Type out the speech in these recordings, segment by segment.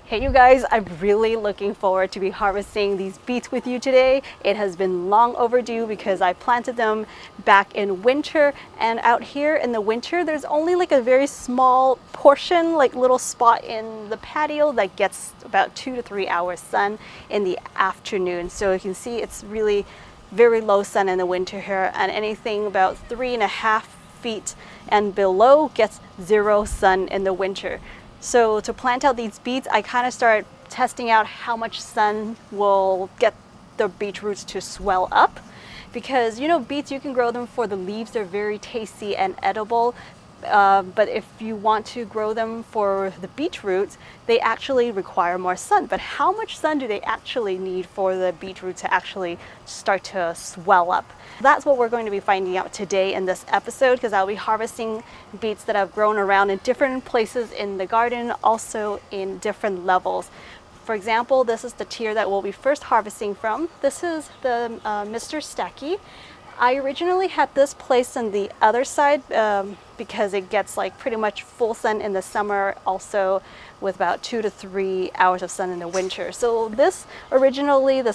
Hey you guys, I'm really looking forward to be harvesting these beets with you today. It has been long overdue because I planted them back in winter, and out here in the winter there's only like a very small portion, like little spot in the patio that gets about 2 to 3 hours sun in the afternoon. So you can see it's really very low sun in the winter here, and anything about 3.5 feet and below gets 0 sun in the winter. So to plant out these beets, I kind of started testing out how much sun will get the beet roots to swell up. Because you know, beets, you can grow them for the leaves, they're very tasty and edible. But if you want to grow them for the beet roots, they actually require more sun. But how much sun do they actually need for the beet root to actually start to swell up? That's what we're going to be finding out today in this episode, because I'll be harvesting beets that I've grown around in different places in the garden, also in different levels. For example, this is the tier that we'll be first harvesting from. This is the Mr. Stacky. I originally had this placed on the other side because it gets like pretty much full sun in the summer, also with about 2 to 3 hours of sun in the winter. So this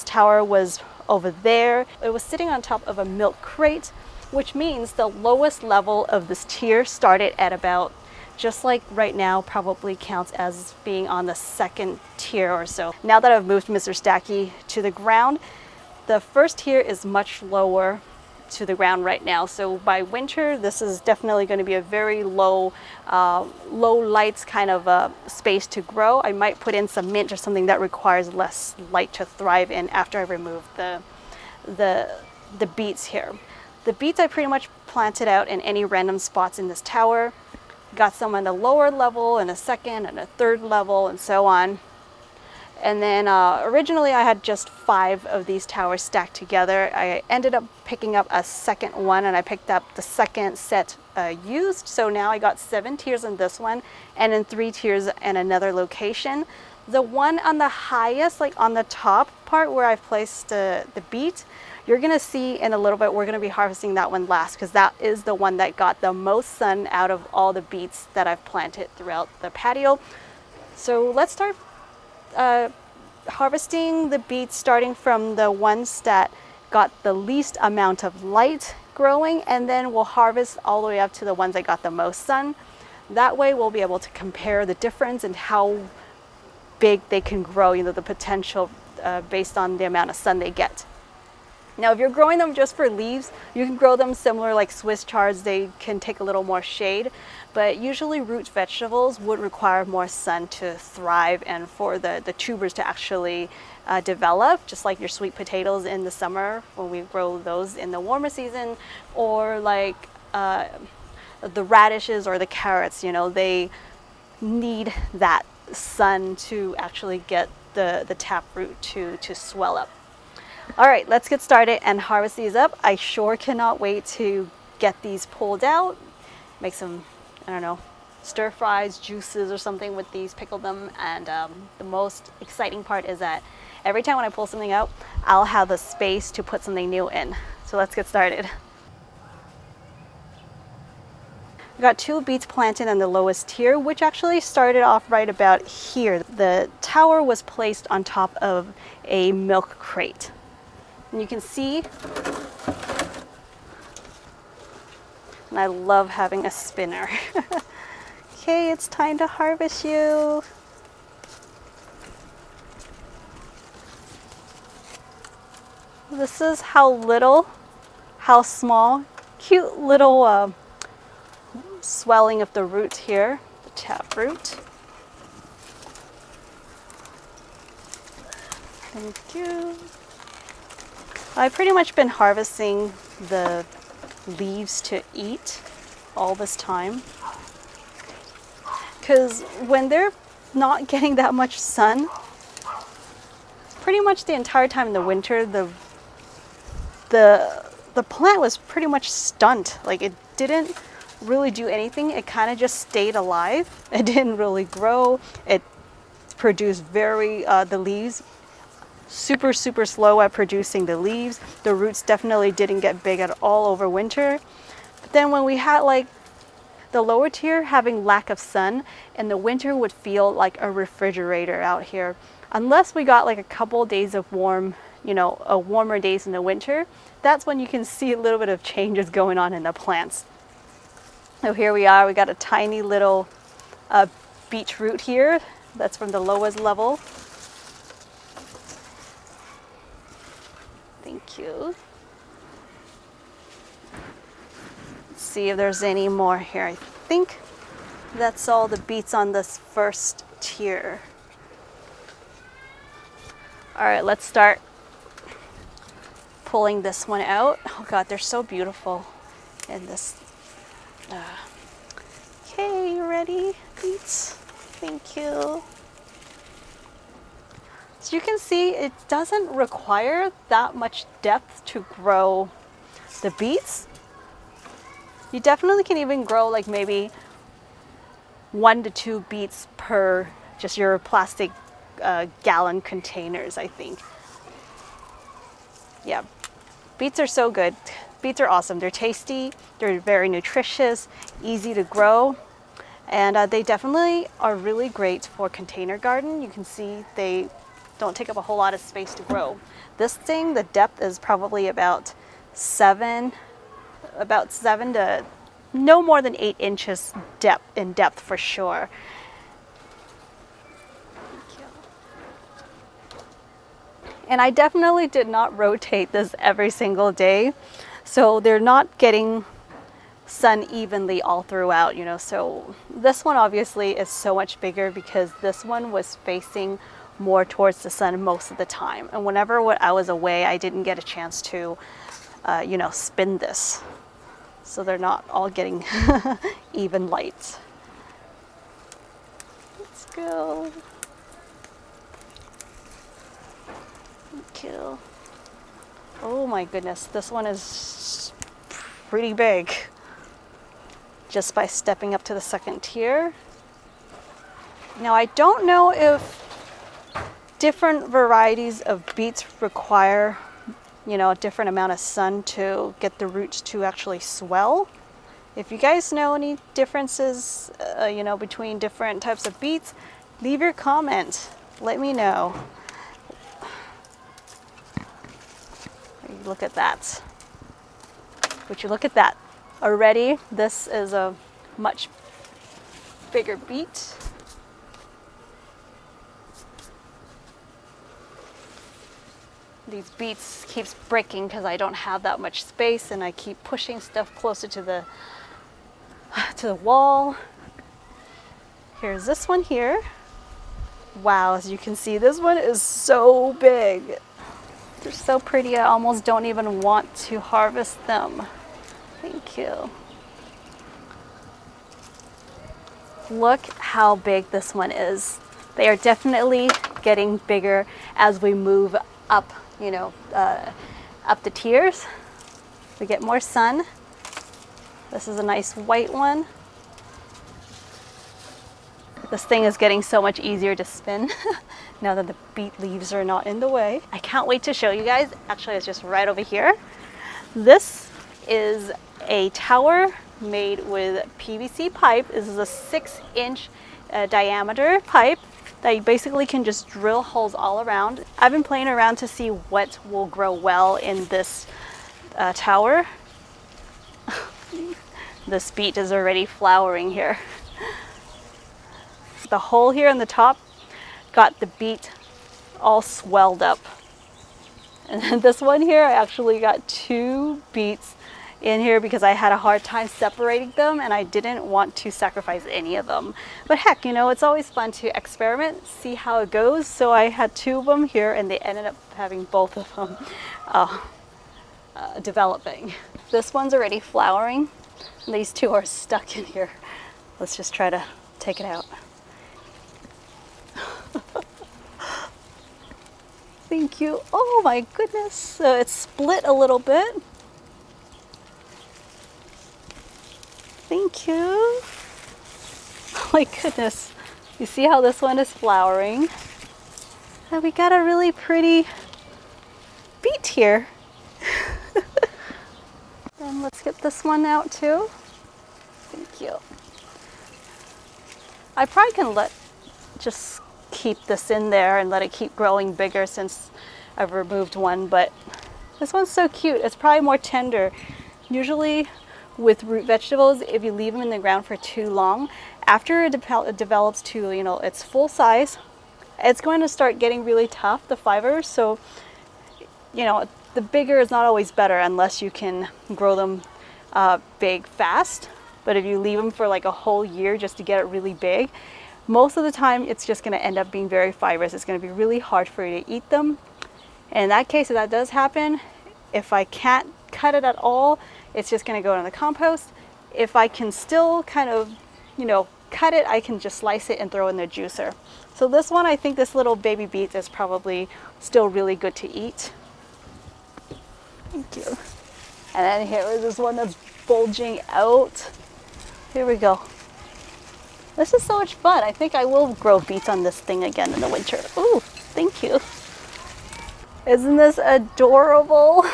tower was over there. It was sitting on top of a milk crate, which means the lowest level of this tier started at about, just like right now, probably counts as being on the second tier or so. Now that I've moved Mr. Stacky to the ground, the first tier is much lower to the ground right now. So by winter, this is definitely going to be a very low lights kind of space to grow. I might put in some mint or something that requires less light to thrive in after I remove the beets here. The beets I pretty much planted out in any random spots in this tower. Got some on the lower level and a second and a third level and so on. And then originally I had just 5 of these towers stacked together. I ended up picking up a second one, and I picked up the second set used. So now I got 7 tiers in this one and in 3 tiers in another location. The one on the highest, like on the top part where I've placed the beet, you're gonna see in a little bit, we're gonna be harvesting that one last, because that is the one that got the most sun out of all the beets that I've planted throughout the patio. So let's start harvesting the beets, starting from the ones that got the least amount of light growing, and then we'll harvest all the way up to the ones that got the most sun. That way we'll be able to compare the difference and how big they can grow, you know, the potential based on the amount of sun they get. Now, if you're growing them just for leaves, you can grow them similar like Swiss chards. They can take a little more shade, but usually root vegetables would require more sun to thrive and for the tubers to actually develop, just like your sweet potatoes in the summer when we grow those in the warmer season, or like the radishes or the carrots, you know, they need that sun to actually get the taproot to swell up. All right, let's get started and harvest these up. I sure cannot wait to get these pulled out, make some, I don't know, stir fries, juices or something with these, pickle them. And the most exciting part is that every time when I pull something out, I'll have the space to put something new in. So let's get started. I got 2 beets planted on the lowest tier, which actually started off right about here. The tower was placed on top of a milk crate. And you can see, and I love having a spinner. Okay, it's time to harvest you. This is how small, cute little swelling of the root here, the tap root. Thank you. I've pretty much been harvesting the leaves to eat all this time, because when they're not getting that much sun, pretty much the entire time in the winter, the plant was pretty much stunned. Like, it didn't really do anything. It kind of just stayed alive. It didn't really grow. It produced the leaves super slow at producing the leaves. The roots definitely didn't get big at all over winter. But then when we had like The lower tier having lack of sun in the winter would feel like a refrigerator out here. Unless we got like a couple days of warmer days in the winter, that's when you can see a little bit of changes going on in the plants. So here we are, we got a tiny little beetroot here. That's from the lowest level. Thank you. Let's see if there's any more here. I think that's all the beets on this first tier. All right, let's start pulling this one out. Oh God, they're so beautiful in this. Okay, you ready, beets? Thank you. So you can see it doesn't require that much depth to grow the beets. You definitely can even grow like maybe 1 to 2 beets per just your plastic gallon containers, I think. Yeah, beets are so good. Beets are awesome. They're tasty, they're very nutritious, easy to grow, and they definitely are really great for container garden. You can see they don't take up a whole lot of space to grow. This thing, the depth is probably about 7 to no more than 8 inches in depth for sure. And I definitely did not rotate this every single day, so they're not getting sun evenly all throughout, you know. So this one obviously is so much bigger because this one was facing more towards the sun most of the time, and whenever I was away, I didn't get a chance to spin this, so they're not all getting even light. Let's go. Thank you. Oh my goodness, this one is pretty big. Just by stepping up to the second tier. Now I don't know if different varieties of beets require, a different amount of sun to get the roots to actually swell. If you guys know any differences, between different types of beets, leave your comment. Let me know. Look at that. Would you look at that? Already, this is a much bigger beet. These beets keeps breaking because I don't have that much space, and I keep pushing stuff closer to the wall. Here's this one here. Wow, as you can see, this one is so big. They're so pretty, I almost don't even want to harvest them. Thank you. Look how big this one is. They are definitely getting bigger as we move up, up the tiers. We get more sun. This is a nice white one. This thing is getting so much easier to spin now that the beet leaves are not in the way. I can't wait to show you guys. Actually, it's just right over here. This is a tower made with PVC pipe. This is a 6-inch diameter pipe that you basically can just drill holes all around. I've been playing around to see what will grow well in this tower. This beet is already flowering here. The hole here on the top got the beet all swelled up. And then this one here, I actually got 2 beets in here because I had a hard time separating them and I didn't want to sacrifice any of them. But heck, it's always fun to experiment, see how it goes. So I had 2 of them here and they ended up having both of them developing. This one's already flowering. These 2 are stuck in here. Let's just try to take it out. Thank you. Oh my goodness. So it's split a little bit. Thank you. Oh my goodness. You see how this one is flowering? And we got a really pretty beet here. And let's get this one out too. Thank you. I probably can just keep this in there and let it keep growing bigger since I've removed one, but this one's so cute. It's probably more tender. Usually with root vegetables, if you leave them in the ground for too long, after it develops to, you know, its full size, it's going to start getting really tough, the fibers. So, you know, the bigger is not always better unless you can grow them big fast. But if you leave them for like a whole year just to get it really big, most of the time it's just going to end up being very fibrous. It's going to be really hard for you to eat them. And in that case, if that does happen, if I can't cut it at all, it's just going to go in the compost. If I can still kind of, you know, cut it, I can just slice it and throw in the juicer. So this one, I think this little baby beet is probably still really good to eat. Thank you. And then here is this one that's bulging out. Here we go. This is so much fun. I think I will grow beets on this thing again in the winter. Ooh, thank you. Isn't this adorable?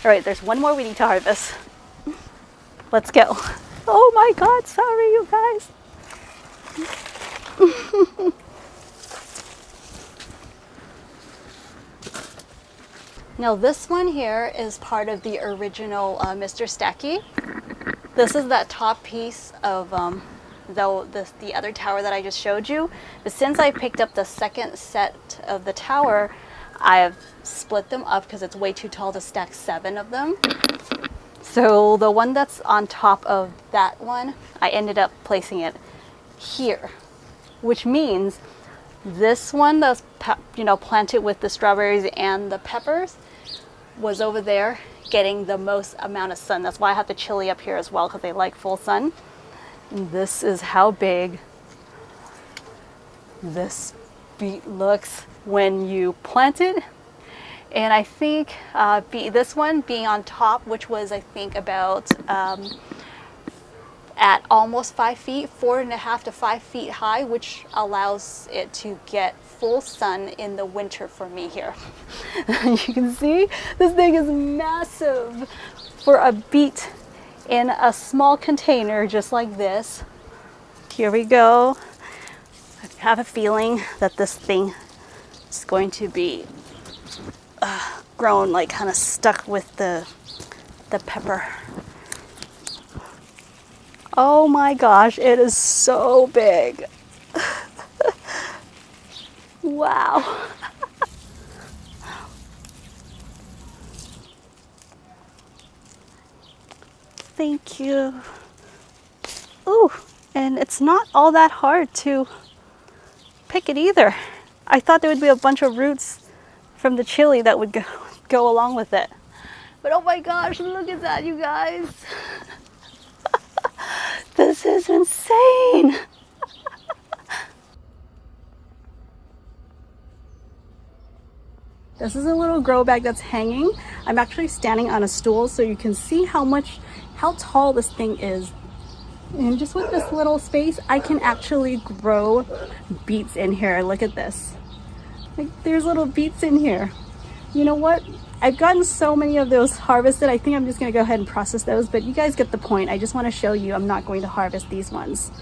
All right, there's one more we need to harvest. Let's go. Oh my God, sorry you guys. Now this one here is part of the original Mr. Stacky. This is that top piece of the other tower that I just showed you. But since I picked up the second set of the tower, I have split them up because it's way too tall to stack 7 of them. So the one that's on top of that one, I ended up placing it here, which means this one that was planted with the strawberries and the peppers was over there getting the most amount of sun. That's why I have the chili up here as well, because they like full sun. And this is how big this beet looks when you plant it. And I think this one being on top, which was I think about at almost 5 feet, 4.5 to 5 feet high, which allows it to get full sun in the winter for me here. You can see this thing is massive for a beet in a small container just like this. Here we go. I have a feeling that this thing is going to be grown, like kind of stuck with the pepper. Oh my gosh, it is so big. Wow. Thank you. Ooh, and it's not all that hard to pick it either. I thought there would be a bunch of roots from the chili that would go along with it. But oh my gosh, look at that, you guys. This is insane. This is a little grow bag that's hanging. I'm actually standing on a stool so you can see how tall this thing is. And just with this little space, I can actually grow beets in here. Look at this. Like, there's little beets in here. You know what? I've gotten so many of those harvested. I think I'm just gonna go ahead and process those, but you guys get the point. I just wanna show you I'm not going to harvest these ones.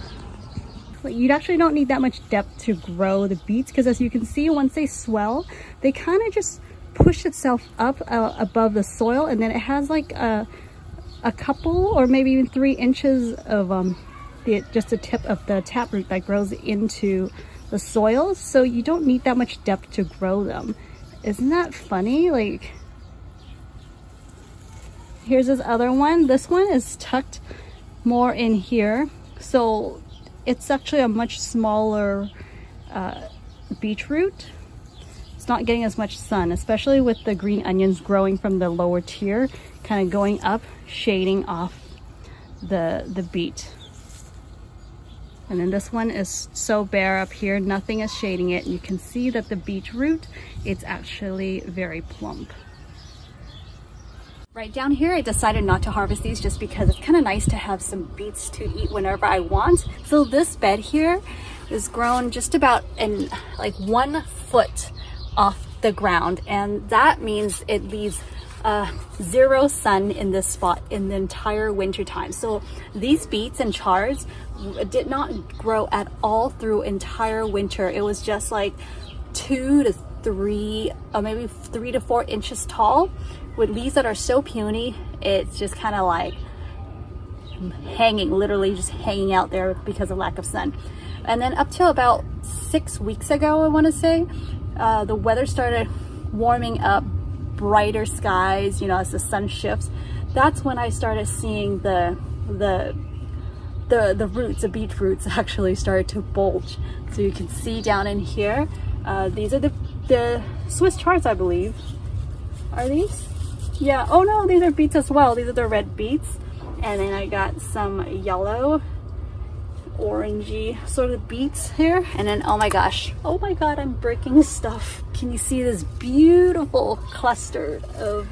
But you actually don't need that much depth to grow the beets, because as you can see, once they swell, they kind of just push itself up above the soil, and then it has like a couple or maybe even 3 inches of just the tip of the taproot that grows into the soil. So you don't need that much depth to grow them. Isn't that funny? Like, here's this other one. This one is tucked more in here, so it's actually a much smaller beetroot. It's not getting as much sun, especially with the green onions growing from the lower tier, kind of going up, shading off the beet. And then this one is so bare up here, nothing is shading it. You can see that the beetroot, it's actually very plump. Right down here, I decided not to harvest these just because it's kind of nice to have some beets to eat whenever I want. So this bed here is grown just about like 1 foot off the ground, and that means it leaves zero sun in this spot in the entire winter time. So these beets and chars did not grow at all through entire winter. It was just like 2 to 3 or maybe 3 to 4 inches tall with leaves that are so puny. It's just kind of like hanging, literally just hanging out there because of lack of sun. And then up till about 6 weeks ago, I want to say, the weather started warming up, brighter skies, you know, as the sun shifts. That's when I started seeing the roots, the beet roots actually started to bulge. So you can see down in here, these are the Swiss chars, I believe. Are these? Yeah. Oh no, these are beets as well. These are the red beets. And then I got some yellow, orangey sort of beets here. And then, oh my gosh, oh my god, I'm breaking stuff. Can you see this beautiful cluster of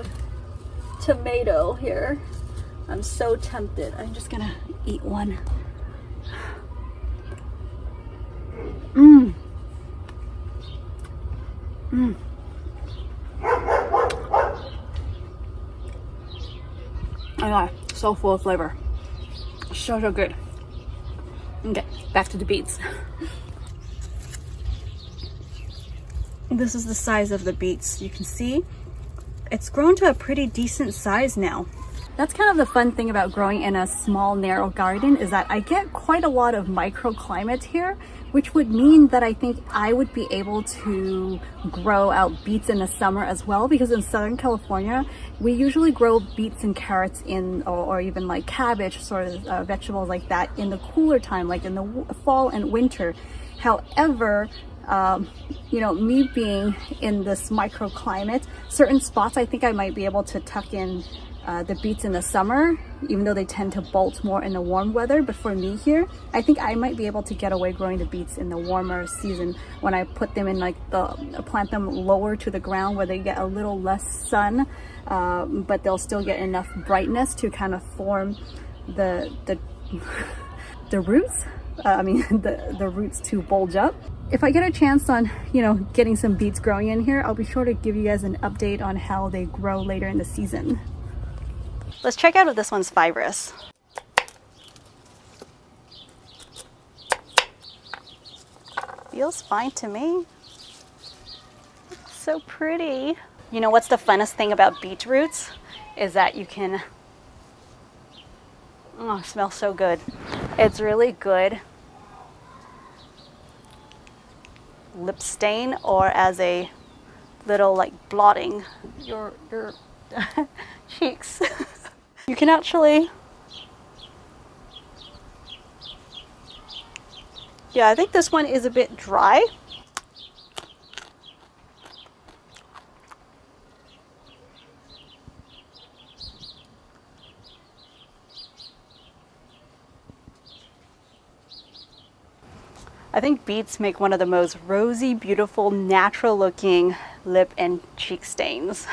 tomato here? I'm so tempted. I'm just gonna eat one. Oh my god, so full of flavor. So good. Okay, back to the beets. This is the size of the beets. You can see it's grown to a pretty decent size now. That's kind of the fun thing about growing in a small, narrow garden, is that I get quite a lot of microclimate here, which would mean that I think I would be able to grow out beets in the summer as well, because in Southern California, we usually grow beets and carrots or even like cabbage, sort of vegetables like that in the cooler time, like in the fall and winter. However, you know, me being in this microclimate, certain spots I think I might be able to tuck in the beets in the summer, even though they tend to bolt more in the warm weather. But for me here, I think I might be able to get away growing the beets in the warmer season, when I put them in like plant them lower to the ground where they get a little less sun, but they'll still get enough brightness to kind of form the roots. The roots to bulge up. If I get a chance on, you know, getting some beets growing in here, I'll be sure to give you guys an update on how they grow later in the season. Let's check out if this one's fibrous. Feels fine to me. So pretty. You know what's the funnest thing about beet roots? Is that you can, oh, it smells so good. It's really good lip stain, or as a little like blotting your cheeks. You can actually, yeah, I think this one is a bit dry. I think beets make one of the most rosy, beautiful, natural looking lip and cheek stains.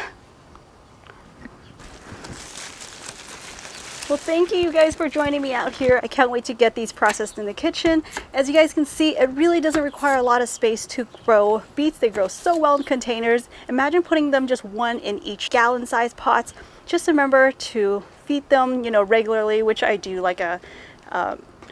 Well, thank you guys for joining me out here. I can't wait to get these processed in the kitchen. As you guys can see, it really doesn't require a lot of space to grow beets. They grow so well in containers. Imagine putting them just one in each gallon-sized pots. Just remember to feed them, you know, regularly, which I do, like a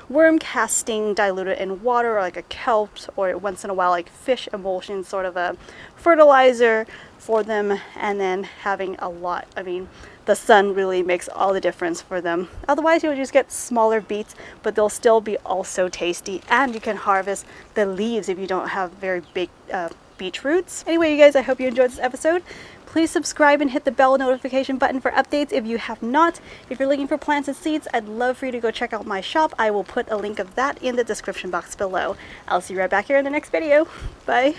worm casting diluted in water, or like a kelp, or once in a while like fish emulsion, sort of a fertilizer for them. And then having a lot, I mean, the sun really makes all the difference for them. Otherwise you'll just get smaller beets, but they'll still be also tasty, and you can harvest the leaves if you don't have very big beet roots. Anyway, you guys, I hope you enjoyed this episode. Please subscribe and hit the bell notification button for updates if you have not. If you're looking for plants and seeds, I'd love for you to go check out my shop. I will put a link of that in the description box below. I'll see you right back here in the next video. Bye.